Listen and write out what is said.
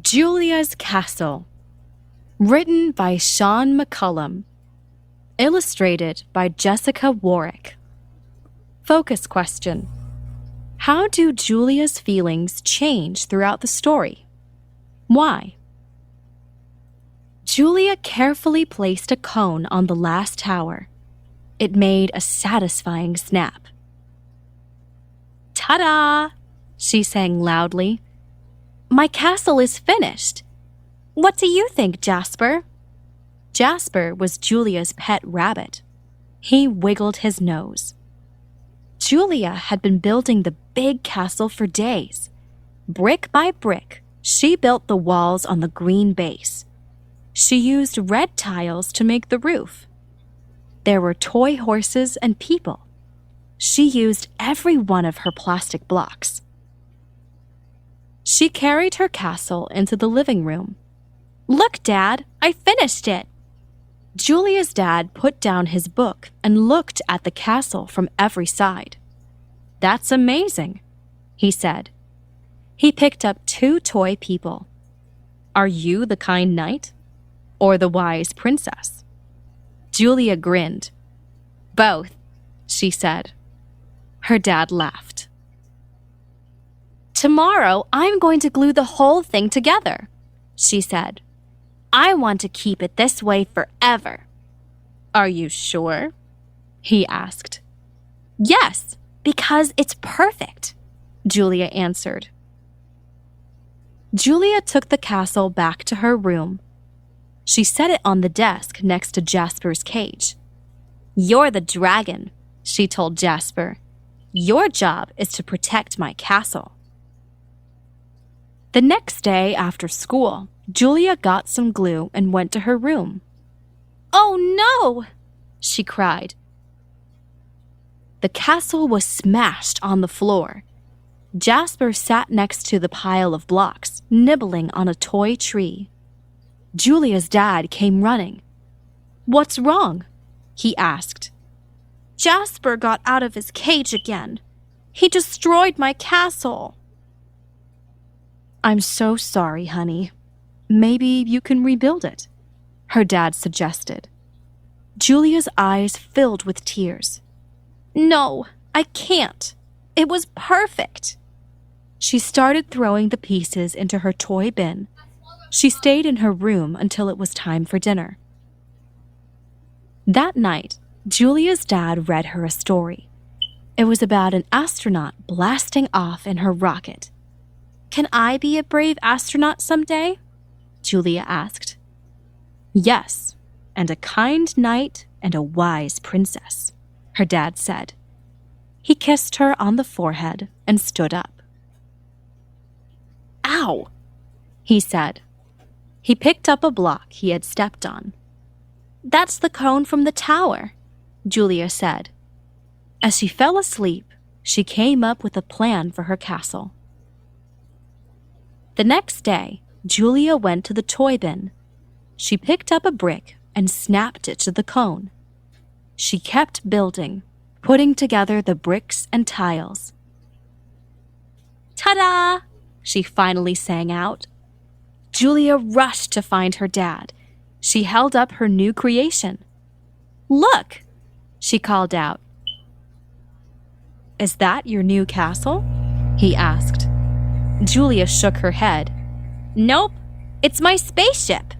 Julia's Castle. Written by Sean McCullum. Illustrated by Jessica Warwick. Focus question. How do Julia's feelings change throughout the story? Why? Julia carefully placed a cone on the last tower. It made a satisfying snap. Ta-da! She sang loudly. My castle is finished. What do you think, Jasper? Jasper was Julia's pet rabbit. He wiggled his nose. Julia had been building the big castle for days. Brick by brick, she built the walls on the green base. She used red tiles to make the roof. There were toy horses and people. She used every one of her plastic blocks. She carried her castle into the living room. Look, Dad, I finished it. Julia's dad put down his book and looked at the castle from every side. That's amazing, he said. He picked up 2 toy people. Are you the kind knight or the wise princess? Julia grinned. Both, she said. Her dad laughed. Tomorrow, I'm going to glue the whole thing together, she said. I want to keep it this way forever. Are you sure? He asked. Yes, because it's perfect, Julia answered. Julia took the castle back to her room. She set it on the desk next to Jasper's cage. You're the dragon, she told Jasper. Your job is to protect my castle. The next day after school, Julia got some glue and went to her room. Oh no! She cried. The castle was smashed on the floor. Jasper sat next to the pile of blocks, nibbling on a toy tree. Julia's dad came running. What's wrong? He asked. Jasper got out of his cage again. He destroyed my castle. I'm so sorry, honey. Maybe you can rebuild it, her dad suggested. Julia's eyes filled with tears. No, I can't. It was perfect. She started throwing the pieces into her toy bin. She stayed in her room until it was time for dinner. That night, Julia's dad read her a story. It was about an astronaut blasting off in her rocket. Can I be a brave astronaut someday? Julia asked. Yes, and a kind knight and a wise princess, her dad said. He kissed her on the forehead and stood up. Ow, he said. He picked up a block he had stepped on. That's the cone from the tower, Julia said. As she fell asleep, she came up with a plan for her castle. The next day, Julia went to the toy bin. She picked up a brick and snapped it to the cone. She kept building, putting together the bricks and tiles. Ta-da! She finally sang out. Julia rushed to find her dad. She held up her new creation. Look, she called out. Is that your new castle? He asked. Julia shook her head. Nope, it's my spaceship.